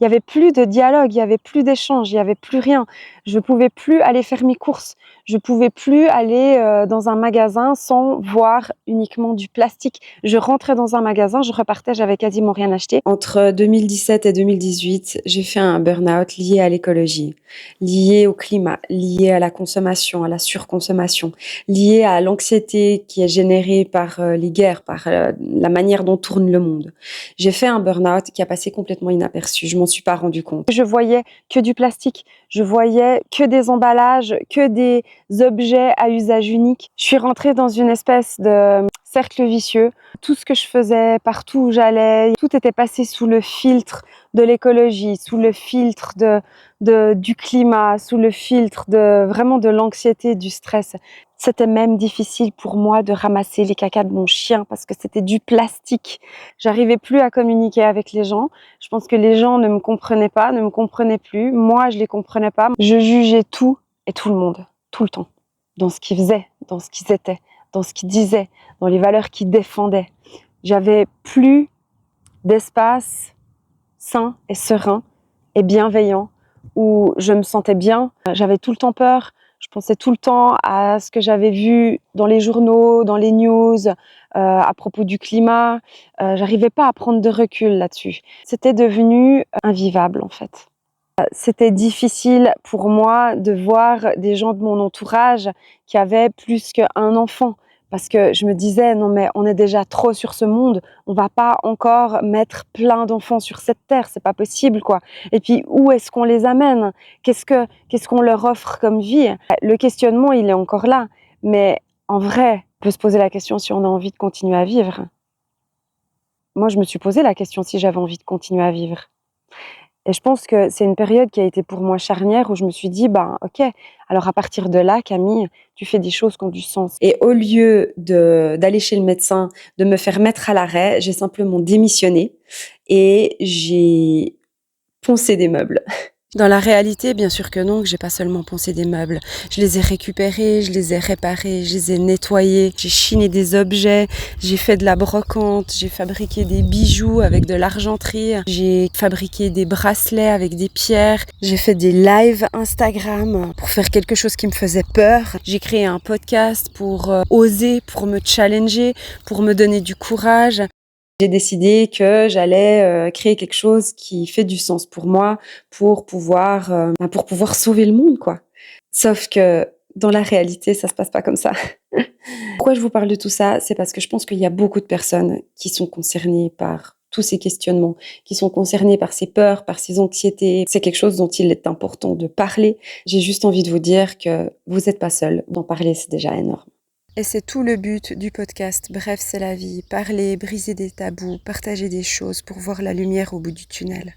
Il y avait plus de dialogue, il y avait plus d'échange, il y avait plus rien. Je pouvais plus aller faire mes courses. Je pouvais plus aller dans un magasin sans voir uniquement du plastique. Je rentrais dans un magasin, je repartais, j'avais quasiment rien acheté. Entre 2017 et 2018, j'ai fait un burn-out lié à l'écologie, lié au climat, lié à la consommation, à la surconsommation, lié à l'anxiété qui est générée par les guerres, par la manière dont tourne le monde. J'ai fait un burn-out qui a passé complètement inaperçu. Je m'en suis pas rendu compte. Je voyais que du plastique. Je voyais que des emballages, que des objets à usage unique. Je suis rentrée dans une espèce de cercle vicieux. Tout ce que je faisais, partout où j'allais, tout était passé sous le filtre de l'écologie, sous le filtre du climat, sous le filtre vraiment de l'anxiété, du stress. C'était même difficile pour moi de ramasser les cacas de mon chien parce que c'était du plastique. J'arrivais plus à communiquer avec les gens. Je pense que les gens ne me comprenaient pas, ne me comprenaient plus. Moi, je les comprenais pas. Je jugeais tout et tout le monde, tout le temps, dans ce qu'ils faisaient, dans ce qu'ils étaient, dans ce qu'ils disaient, dans les valeurs qu'ils défendaient. J'avais plus d'espace sain et serein et bienveillant où je me sentais bien. J'avais tout le temps peur. Je pensais tout le temps à ce que j'avais vu dans les journaux, dans les news, à propos du climat. J'arrivais pas à prendre de recul là-dessus. C'était devenu invivable en fait. C'était difficile pour moi de voir des gens de mon entourage qui avaient plus qu'un enfant. Parce que je me disais, non mais on est déjà trop sur ce monde, on va pas encore mettre plein d'enfants sur cette terre, c'est pas possible quoi. Et puis où est-ce qu'on les amène? Qu'est-ce qu'on leur offre comme vie? Le questionnement, il est encore là. Mais en vrai, on peut se poser la question si on a envie de continuer à vivre. Moi, je me suis posé la question si j'avais envie de continuer à vivre. Et je pense que c'est une période qui a été pour moi charnière où je me suis dit, ok, alors à partir de là, Camille, tu fais des choses qui ont du sens. Et au lieu d'aller chez le médecin, de me faire mettre à l'arrêt, j'ai simplement démissionné et j'ai poncé des meubles. Dans la réalité, bien sûr que non, que j'ai pas seulement poncé des meubles. Je les ai récupérés, je les ai réparés, je les ai nettoyés, j'ai chiné des objets, j'ai fait de la brocante, j'ai fabriqué des bijoux avec de l'argenterie, j'ai fabriqué des bracelets avec des pierres, j'ai fait des lives Instagram pour faire quelque chose qui me faisait peur. J'ai créé un podcast pour oser, pour me challenger, pour me donner du courage. J'ai décidé que j'allais créer quelque chose qui fait du sens pour moi, pour pouvoir sauver le monde, quoi. Sauf que dans la réalité, ça se passe pas comme ça. Pourquoi je vous parle de tout ça? C'est parce que je pense qu'il y a beaucoup de personnes qui sont concernées par tous ces questionnements, qui sont concernées par ces peurs, par ces anxiétés. C'est quelque chose dont il est important de parler. J'ai juste envie de vous dire que vous n'êtes pas seul. D'en parler, c'est déjà énorme. Et c'est tout le but du podcast Bref, c'est la vie. Parler, briser des tabous, partager des choses pour voir la lumière au bout du tunnel.